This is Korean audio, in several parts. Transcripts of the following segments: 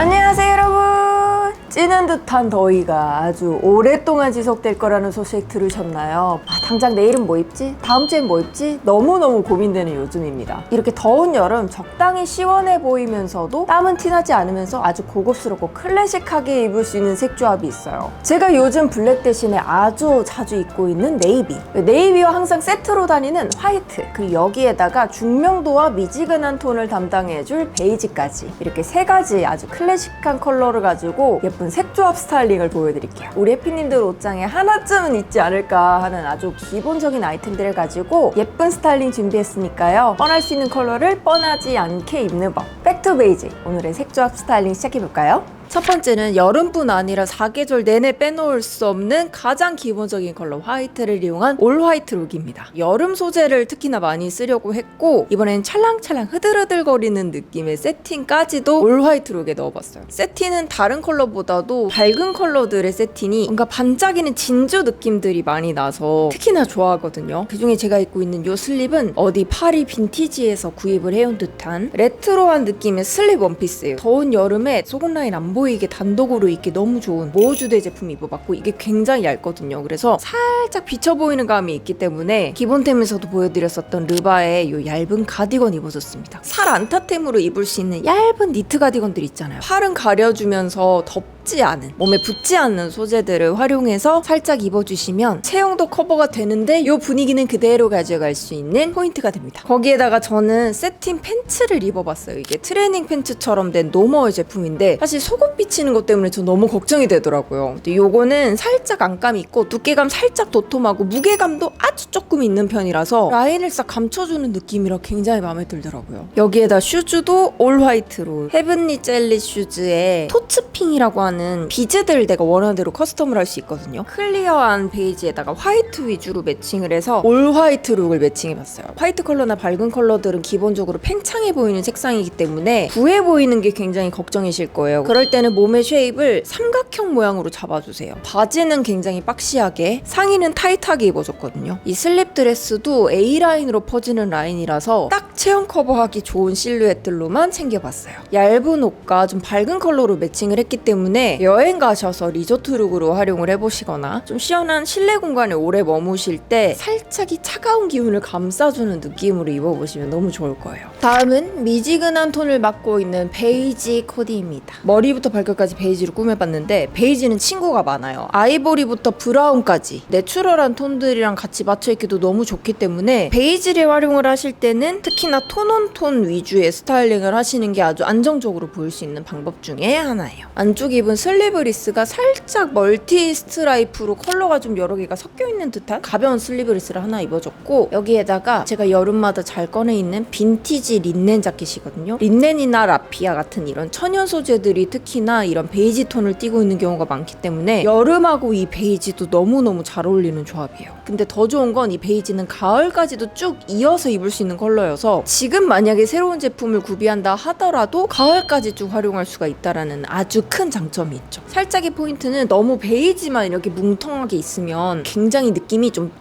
안녕하세요 여러분. 찌는 듯한 더위가 아주 오랫동안 지속될 거라는 소식 들으셨나요? 당장 내일은 뭐 입지? 다음 주엔 뭐 입지? 너무너무 고민되는 요즘입니다. 이렇게 더운 여름 적당히 시원해 보이면서도 땀은 티나지 않으면서 아주 고급스럽고 클래식하게 입을 수 있는 색조합이 있어요. 제가 요즘 블랙 대신에 아주 자주 입고 있는 네이비, 네이비와 항상 세트로 다니는 화이트, 그리고 여기에다가 중명도와 미지근한 톤을 담당해줄 베이지까지, 이렇게 세 가지 아주 클래식한 컬러를 가지고 예쁜 색조합 스타일링을 보여드릴게요. 우리 해피님들 옷장에 하나쯤은 있지 않을까 하는 아주 기본적인 아이템들을 가지고 예쁜 스타일링 준비했으니까요. 뻔할 수 있는 컬러를 뻔하지 않게 입는 법, 백투 베이지. 오늘의 색조합 스타일링 시작해볼까요? 첫 번째는 여름뿐 아니라 사계절 내내 빼놓을 수 없는 가장 기본적인 컬러 화이트를 이용한 올 화이트 룩입니다. 여름 소재를 특히나 많이 쓰려고 했고, 이번엔 찰랑찰랑 흐들흐들거리는 느낌의 세틴까지도 올 화이트 룩에 넣어봤어요. 세틴은 다른 컬러보다도 밝은 컬러들의 세틴이 뭔가 반짝이는 진주 느낌들이 많이 나서 특히나 좋아하거든요. 그중에 제가 입고 있는 이 슬립은 어디 파리 빈티지에서 구입을 해온 듯한 레트로한 느낌의 슬립 원피스예요. 더운 여름에 속옷 라인 안 보이게 단독으로 입기 너무 좋은 모주대 제품 입어봤고, 이게 굉장히 얇거든요. 그래서 살짝 비쳐 보이는 감이 있기 때문에 기본템에서도 보여드렸었던 르바의 이 얇은 가디건 입어줬습니다. 살 안타템으로 입을 수 있는 얇은 니트 가디건들 있잖아요. 팔은 가려주면서 덥지 않은, 몸에 붙지 않는 소재들을 활용해서 살짝 입어주시면 체형도 커버가 되는데 이 분위기는 그대로 가져갈 수 있는 포인트가 됩니다. 거기에다가 저는 세틴 팬츠를 입어봤어요. 이게 트레이닝 팬츠처럼 된 노멀 제품인데 사실 속옷 비치는 것 때문에 저 너무 걱정이 되더라고요. 근데 요거는 살짝 안감이 있고 두께감 살짝 도톰하고 무게감도 아주 조금 있는 편이라서 라인을 싹 감춰주는 느낌이라 굉장히 마음에 들더라고요. 여기에다 슈즈도 올 화이트로 헤븐리 젤리 슈즈에 토츠핑이라고 하는 비즈들 내가 원하는 대로 커스텀을 할 수 있거든요. 클리어한 베이지에다가 화이트 위주로 매칭을 해서 올 화이트 룩을 매칭해봤어요. 화이트 컬러나 밝은 컬러들은 기본적으로 팽창해 보이는 색상이기 때문에 부해 보이는 게 굉장히 걱정이실 거예요. 그럴 때는 몸의 쉐입을 삼각형 모양으로 잡아주세요. 바지는 굉장히 박시하게, 상의는 타이트하게 입어줬거든요. 이 슬립 드레스도 A라인으로 퍼지는 라인이라서 딱 체형 커버하기 좋은 실루엣들로만 챙겨봤어요. 얇은 옷과 좀 밝은 컬러로 매칭을 했기 때문에 여행 가셔서 리조트 룩으로 활용을 해보시거나 좀 시원한 실내 공간에 오래 머무실 때 살짝 이 차가운 기운을 감싸주는 느낌으로 입어보시면 너무 좋을 거예요. 다음은 미지근한 톤을 맡고 있는 베이지 코디입니다. 머리부터 발끝까지 베이지로 꾸며봤는데 베이지는 친구가 많아요. 아이보리부터 브라운까지 내추럴한 톤들이랑 같이 맞춰입기도 너무 좋기 때문에 베이지를 활용을 하실 때는 특히나 톤온톤 위주의 스타일링을 하시는 게 아주 안정적으로 보일 수 있는 방법 중에 하나예요. 안쪽 입은 슬리브리스가 살짝 멀티 스트라이프로 컬러가 좀 여러 개가 섞여 있는 듯한 가벼운 슬리브리스를 하나 입어줬고, 여기에다가 제가 여름마다 잘 꺼내 입는 빈티지 린넨 자켓이거든요. 린넨이나 라피아 같은 이런 천연 소재들이 특히나 이런 베이지 톤을 띠고 있는 경우가 많기 때문에 여름하고 이 베이지도 너무너무 잘 어울리는 조합이에요. 근데 더 좋은 건 이 베이지는 가을까지도 쭉 이어서 입을 수 있는 컬러여서 지금 만약에 새로운 제품을 구비한다 하더라도 가을까지 쭉 활용할 수가 있다라는 아주 큰 장점이 있죠. 살짝의 포인트는 너무 베이지만 이렇게 뭉텅하게 있으면 굉장히 느낌이 좀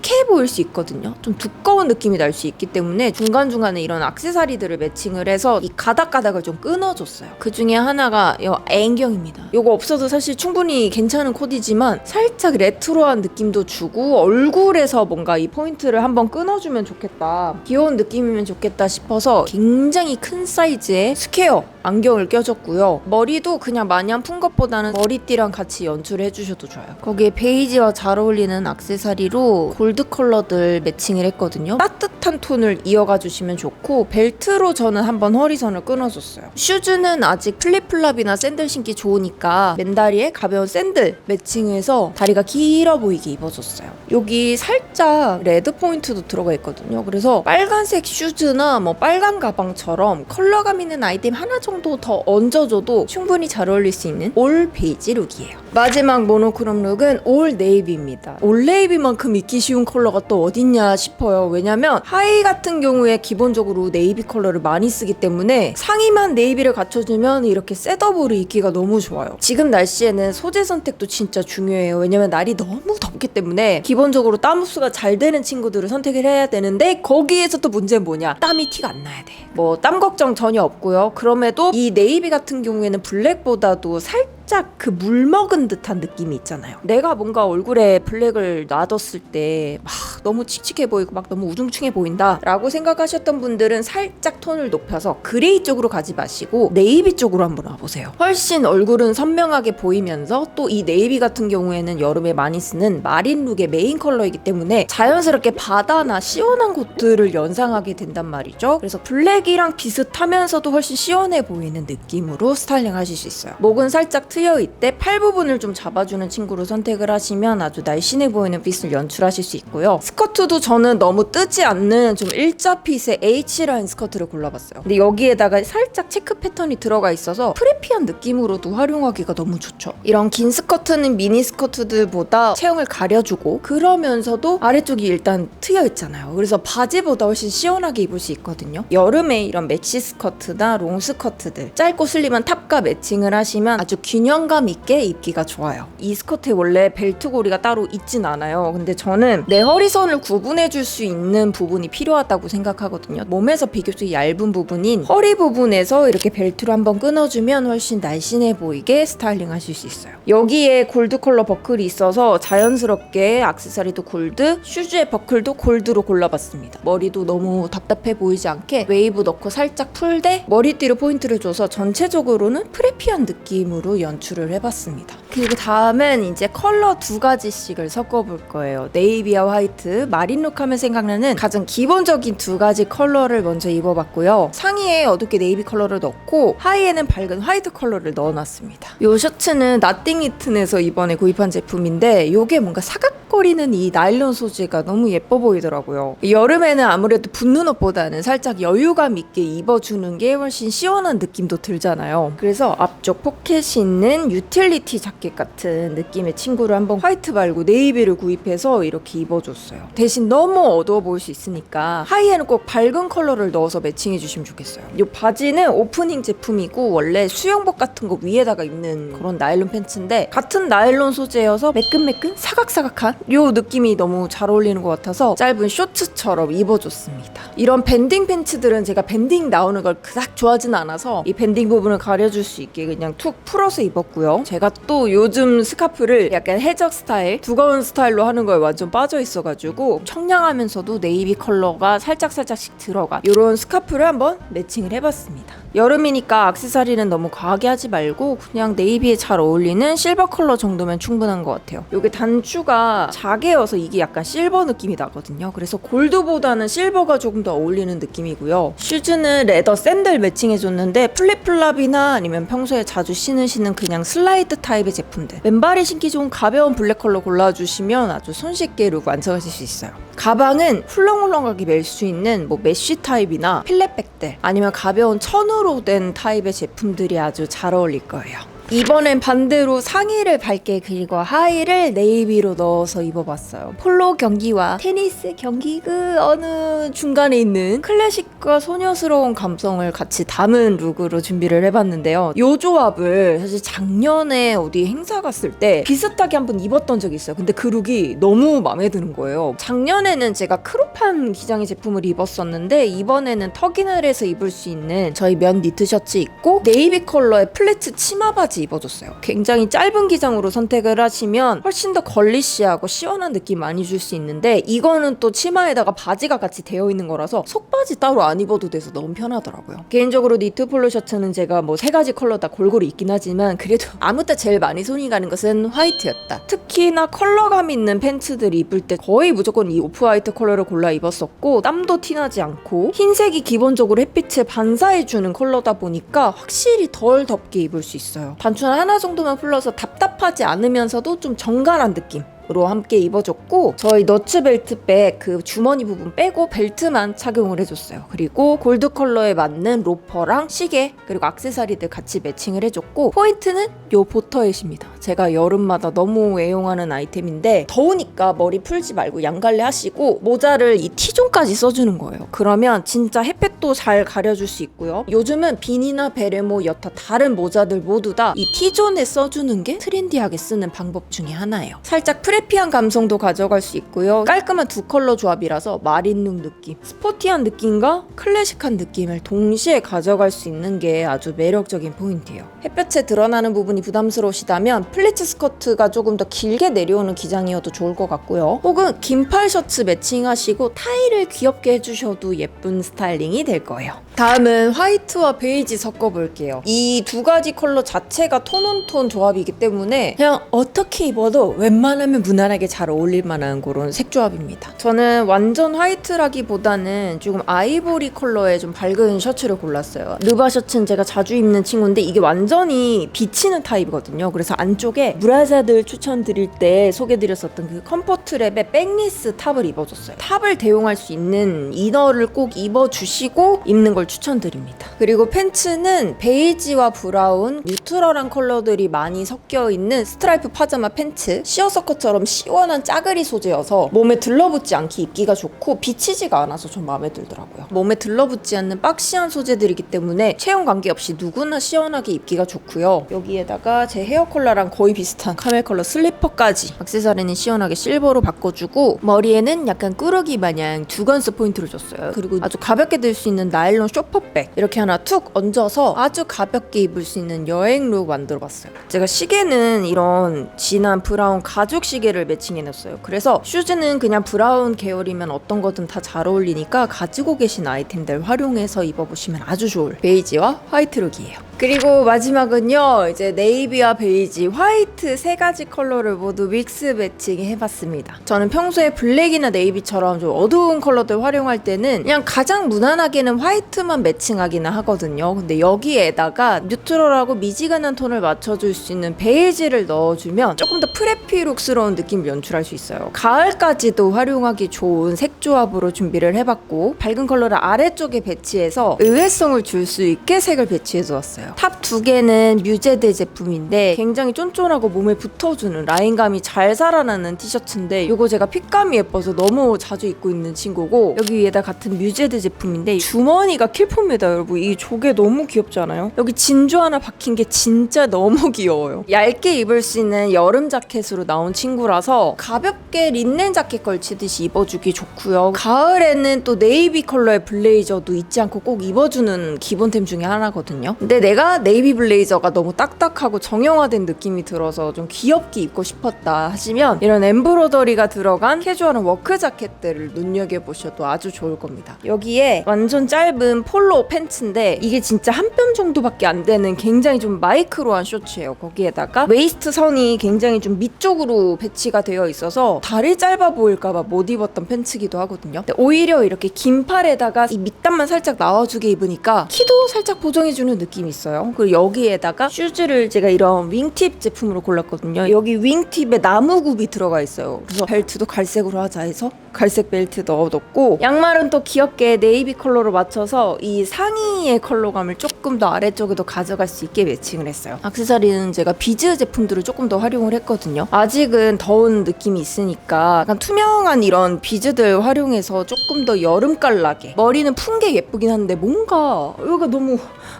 해 보일 수 있거든요. 좀 두꺼운 느낌이 날 수 있기 때문에 중간중간에 이런 액세서리들을 매칭을 해서 이 가닥가닥을 좀 끊어줬어요. 그 중에 하나가 이 N경입니다. 이거 없어도 사실 충분히 괜찮은 코디지만 살짝 레트로한 느낌도 주고 얼굴에서 뭔가 이 포인트를 한번 끊어주면 좋겠다, 귀여운 느낌이면 좋겠다 싶어서 굉장히 큰 사이즈의 스퀘어 안경을 껴줬고요. 머리도 그냥 마냥 푼 것보다는 머리띠랑 같이 연출을 해주셔도 좋아요. 거기에 베이지와 잘 어울리는 액세서리로 골드 컬러들 매칭을 했거든요. 따뜻한 톤을 이어가 주시면 좋고, 벨트로 저는 한번 허리선을 끊어줬어요. 슈즈는 아직 플립플랍이나 샌들 신기 좋으니까 맨다리에 가벼운 샌들 매칭해서 다리가 길어 보이게 입어줬어요. 여기 살짝 레드 포인트도 들어가 있거든요. 그래서 빨간색 슈즈나 뭐 빨간 가방처럼 컬러감 있는 아이템 하나 정도 더 얹어줘도 충분히 잘 어울릴 수 있는 올 베이지 룩이에요. 마지막 모노크롬 룩은 올 네이비입니다. 올 네이비만큼 입기 쉬운 컬러가 또 어딨냐 싶어요. 왜냐면 하의 같은 경우에 기본적으로 네이비 컬러를 많이 쓰기 때문에 상의만 네이비를 갖춰주면 이렇게 셋업으로 입기가 너무 좋아요. 지금 날씨에는 소재 선택도 진짜 중요해요. 왜냐면 날이 너무 덥기 때문에 기본적으로 땀 흡수가 잘 되는 친구들을 선택을 해야 되는데, 거기에서 또 문제는 뭐냐, 땀이 티가 안 나야 돼. 뭐 땀 걱정 전혀 없고요. 그럼에도 그러면서도 이 네이비 같은 경우에는 블랙보다도 살짝 그 물 먹은 듯한 느낌이 있잖아요. 내가 뭔가 얼굴에 블랙을 놔뒀을 때 막 너무 칙칙해 보이고 막 너무 우중충해 보인다 라고 생각하셨던 분들은 살짝 톤을 높여서 그레이 쪽으로 가지 마시고 네이비 쪽으로 한번 와보세요. 훨씬 얼굴은 선명하게 보이면서 또 이 네이비 같은 경우에는 여름에 많이 쓰는 마린 룩의 메인 컬러이기 때문에 자연스럽게 바다나 시원한 곳들을 연상하게 된단 말이죠. 그래서 블랙이랑 비슷하면서도 훨씬 시원해 보이는 느낌으로 스타일링 하실 수 있어요. 목은 살짝 트여 있대 팔 부분을 좀 잡아주는 친구로 선택을 하시면 아주 날씬해 보이는 핏을 연출하실 수 있고요. 스커트도 저는 너무 뜨지 않는 좀 일자핏의 H라인 스커트를 골라봤어요. 근데 여기에다가 살짝 체크 패턴이 들어가 있어서 프레피한 느낌으로도 활용하기가 너무 좋죠. 이런 긴 스커트는 미니 스커트들보다 체형을 가려주고 그러면서도 아래쪽이 일단 트여 있잖아요. 그래서 바지보다 훨씬 시원하게 입을 수 있거든요. 여름에 이런 매치 스커트나 롱 스커트들 짧고 슬림한 탑과 매칭을 하시면 아주 균형감 있게 입기가 좋아요. 이 스커트에 원래 벨트 고리가 따로 있진 않아요. 근데 저는 내 허리선을 구분해 줄 수 있는 부분이 필요하다고 생각하거든요. 몸에서 비교적 얇은 부분인 허리 부분에서 이렇게 벨트로 한번 끊어주면 훨씬 날씬해 보이게 스타일링 하실 수 있어요. 여기에 골드 컬러 버클이 있어서 자연스럽게 액세서리도 골드, 슈즈의 버클도 골드로 골라봤습니다. 머리도 너무 답답해 보이지 않게 웨이브 넣고 살짝 풀되 머리띠로 포인트를 줘서 전체적으로는 프레피한 느낌으로 연출을 해봤습니다. 그리고 다음은 이제 컬러 2가지씩을 섞어볼 거예요. 네이비와 화이트, 마린룩 하면 생각나는 가장 기본적인 2가지 컬러를 먼저 입어봤고요. 상의에 어둡게 네이비 컬러를 넣고 하의에는 밝은 화이트 컬러를 넣어놨습니다. 이 셔츠는 나띵 니튼에서 이번에 구입한 제품인데 이게 뭔가 사각거리는 이 나일론 소재가 너무 예뻐 보이더라고요. 여름에는 아무래도 붙는 옷보다는 살짝 여유감 있게 입어주는 게 훨씬 시원한 느낌도 들잖아요. 그래서 앞쪽 포켓이 있는 유틸리티 자켓 같은 느낌의 친구를 한번 화이트 말고 네이비를 구입해서 이렇게 입어줬어요. 대신 너무 어두워 보일 수 있으니까 하의에는 꼭 밝은 컬러를 넣어서 매칭해 주시면 좋겠어요. 이 바지는 오프닝 제품이고 원래 수영복 같은 거 위에다가 입는 그런 나일론 팬츠인데 같은 나일론 소재여서 매끈매끈 사각사각한 이 느낌이 너무 잘 어울리는 것 같아서 짧은 쇼츠처럼 입어줬습니다. 이런 밴딩 팬츠들은 제가 밴딩 나오는 걸 그닥 좋아하진 않아서 이 밴딩 부분을 가려줄 수 있게 그냥 툭 풀어서 입었고요. 제가 또 요즘 스카프를 약간 해적 스타일, 두꺼운 스타일로 하는 거에 완전 빠져 있어가지고 청량하면서도 네이비 컬러가 살짝씩 들어간 이런 스카프를 한번 매칭을 해봤습니다. 여름이니까 액세서리는 너무 과하게 하지 말고 그냥 네이비에 잘 어울리는 실버 컬러 정도면 충분한 것 같아요. 이게 단추가 자개여서 이게 약간 실버 느낌이 나거든요. 그래서 골드보다는 실버가 조금 더 어울리는 느낌이고요. 슈즈는 레더 샌들 매칭해줬는데 플립플랍이나 아니면 평소에 자주 신으시는 그냥 슬라이드 타입의 제품들 맨발에 신기 좋은 가벼운 블랙 컬러 골라주시면 아주 손쉽게 룩 완성하실 수 있어요. 가방은 훌렁훌렁하게 멜 수 있는 뭐 메쉬 타입이나 필렛백들 아니면 가벼운 천으로 된 타입의 제품들이 아주 잘 어울릴 거예요. 이번엔 반대로 상의를 밝게 그리고 하의를 네이비로 넣어서 입어봤어요. 폴로 경기와 테니스 경기 그 어느 중간에 있는 클래식과 소녀스러운 감성을 같이 담은 룩으로 준비를 해봤는데요. 이 조합을 사실 작년에 어디 행사 갔을 때 비슷하게 한번 입었던 적이 있어요. 근데 그 룩이 너무 마음에 드는 거예요. 작년에는 제가 크롭한 기장의 제품을 입었었는데 이번에는 터기널에서 입을 수 있는 저희 면 니트 셔츠 입고 네이비 컬러의 플리츠 치마 바지 입어줬어요. 굉장히 짧은 기장으로 선택을 하시면 훨씬 더 걸리시하고 시원한 느낌 많이 줄 수 있는데 이거는 또 치마에다가 바지가 같이 되어 있는 거라서 속바지 따로 안 입어도 돼서 너무 편하더라고요. 개인적으로 니트 폴로 셔츠는 제가 뭐 3가지 컬러 다 골고루 입긴 하지만 그래도 아무 때 제일 많이 손이 가는 것은 화이트였다. 특히나 컬러감 있는 팬츠들 입을 때 거의 무조건 이 오프 화이트 컬러를 골라 입었었고 땀도 티나지 않고 흰색이 기본적으로 햇빛을 반사해주는 컬러다 보니까 확실히 덜 덥게 입을 수 있어요. 단추 하나 정도만 풀러서 답답하지 않으면서도 좀 정갈한 느낌으로 함께 입어줬고 저희 너츠 벨트백 그 주머니 부분 빼고 벨트만 착용을 해줬어요. 그리고 골드 컬러에 맞는 로퍼랑 시계 그리고 액세서리들 같이 매칭을 해줬고 포인트는 요 보터햇입니다. 제가 여름마다 너무 애용하는 아이템인데 더우니까 머리 풀지 말고 양갈래 하시고 모자를 이 T존까지 써주는 거예요. 그러면 진짜 햇볕도 잘 가려줄 수 있고요. 요즘은 비니나 베레모 여타 다른 모자들 모두 다 이 T존에 써주는 게 트렌디하게 쓰는 방법 중에 하나예요. 살짝 프레피한 감성도 가져갈 수 있고요. 깔끔한 두 컬러 조합이라서 마린룩 느낌, 스포티한 느낌과 클래식한 느낌을 동시에 가져갈 수 있는 게 아주 매력적인 포인트예요. 햇볕에 드러나는 부분이 부담스러우시다면 플리츠 스커트가 조금 더 길게 내려오는 기장이어도 좋을 것 같고요. 혹은 긴팔 셔츠 매칭하시고 타이를 귀엽게 해주셔도 예쁜 스타일링이 될 거예요. 다음은 화이트와 베이지 섞어볼게요. 이 두 가지 컬러 자체가 톤온톤 조합이기 때문에 그냥 어떻게 입어도 웬만하면 무난하게 잘 어울릴 만한 그런 색 조합입니다. 저는 완전 화이트라기보다는 조금 아이보리 컬러의 좀 밝은 셔츠를 골랐어요. 르바 셔츠는 제가 자주 입는 친구인데 이게 완전히 비치는 타입이거든요. 그래서 안쪽에 브라자들 추천드릴 때 소개드렸었던 그 컴포트랩의 백리스 탑을 입어줬어요. 탑을 대용할 수 있는 이너를 꼭 입어주시고 입는 걸 추천드립니다. 그리고 팬츠는 베이지와 브라운, 뉴트럴한 컬러들이 많이 섞여있는 스트라이프 파자마 팬츠, 시어서커처럼 시원한 짜그리 소재여서 몸에 들러붙지 않게 입기가 좋고 비치지가 않아서 좀 마음에 들더라고요. 몸에 들러붙지 않는 박시한 소재들이기 때문에 체형 관계없이 누구나 시원하게 입기가 좋고요. 여기에다가 제 헤어 컬러랑 거의 비슷한 카멜 컬러 슬리퍼까지, 액세서리는 시원하게 실버로 바꿔주고 머리에는 약간 꾸러기 마냥 두건스 포인트를 줬어요. 그리고 아주 가볍게 들 수 있는 나일론 쇼퍼백 이렇게 하나 툭 얹어서 아주 가볍게 입을 수 있는 여행 룩 만들어봤어요. 제가 시계는 이런 진한 브라운 가죽 시계를 매칭해놨어요. 그래서 슈즈는 그냥 브라운 계열이면 어떤 거든 다 잘 어울리니까 가지고 계신 아이템들 활용해서 입어보시면 아주 좋을 베이지와 화이트 룩이에요. 그리고 마지막은요, 이제 네이비와 베이지, 화이트 세 가지 컬러를 모두 믹스 매칭 해봤습니다. 저는 평소에 블랙이나 네이비처럼 좀 어두운 컬러들 활용할 때는 그냥 가장 무난하게는 화이트만 매칭하기는 하거든요. 근데 여기에다가 뉴트럴하고 미지근한 톤을 맞춰줄 수 있는 베이지를 넣어주면 조금 더 프레피룩스러운 느낌을 연출할 수 있어요. 가을까지도 활용하기 좋은 색 조합으로 준비를 해봤고 밝은 컬러를 아래쪽에 배치해서 의외성을 줄 수 있게 색을 배치해두었어요. 탑 두 개는 뮤제드 제품인데 굉장히 쫀쫀하고 몸에 붙어주는 라인감이 잘 살아나는 티셔츠인데 이거 제가 핏감이 예뻐서 너무 자주 입고 있는 친구고, 여기 위에다 같은 뮤제드 제품인데 주머니가 킬폼입니다. 여러분 이 조개 너무 귀엽지 않아요? 여기 진주 하나 박힌 게 진짜 너무 귀여워요. 얇게 입을 수 있는 여름 자켓으로 나온 친구라서 가볍게 린넨 자켓 걸치듯이 입어주기 좋고요. 가을에는 또 네이비 컬러의 블레이저도 잊지 않고 꼭 입어주는 기본템 중에 하나거든요. 근데 내가 네이비 블레이저가 너무 딱딱하고 정형화된 느낌이 들어서 좀 귀엽게 입고 싶었다 하시면 이런 엠브로더리가 들어간 캐주얼한 워크 자켓들을 눈여겨보셔도 아주 좋을 겁니다. 여기에 완전 짧은 폴로 팬츠인데 이게 진짜 한 뼘 정도밖에 안 되는 굉장히 좀 마이크로한 셔츠예요. 거기에다가 웨이스트 선이 굉장히 좀 밑쪽으로 배치가 되어 있어서 다리 짧아 보일까봐 못 입었던 팬츠기도 하거든요. 근데 오히려 이렇게 긴 팔에다가 이 밑단만 살짝 나와주게 입으니까 키도 살짝 보정해주는 느낌이 있어요. 그리고 여기에다가 슈즈를 제가 이런 윙팁 제품으로 골랐거든요. 여기 윙팁에 나무굽이 들어가 있어요. 그래서 벨트도 갈색으로 하자 해서 갈색 벨트 넣어뒀고, 양말은 또 귀엽게 네이비 컬러로 맞춰서 이 상의의 컬러감을 조금 더 아래쪽에도 가져갈 수 있게 매칭을 했어요. 액세서리는 제가 비즈 제품들을 조금 더 활용을 했거든요. 아직은 더운 느낌이 있으니까 약간 투명한 이런 비즈들 활용해서 조금 더 여름깔나게, 머리는 푼 게 예쁘긴 한데 뭔가 여기가 너무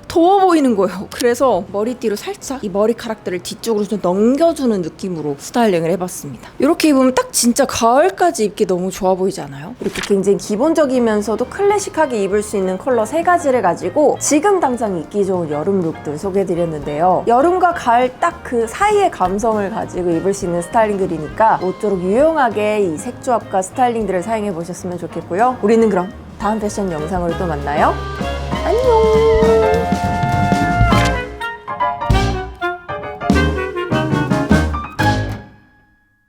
더워 보이는 거예요. 그래서 머리띠로 살짝 이 머리카락들을 뒤쪽으로 좀 넘겨주는 느낌으로 스타일링을 해봤습니다. 이렇게 입으면 딱 진짜 가을까지 입기 너무 좋아 보이지 않아요? 이렇게 굉장히 기본적이면서도 클래식하게 입을 수 있는 컬러 세 가지를 가지고 지금 당장 입기 좋은 여름 룩들 소개해드렸는데요. 여름과 가을 딱 그 사이의 감성을 가지고 입을 수 있는 스타일링들이니까 모쪼록 유용하게 이 색 조합과 스타일링들을 사용해 보셨으면 좋겠고요. 우리는 그럼 다음 패션 영상으로 또 만나요. 안녕.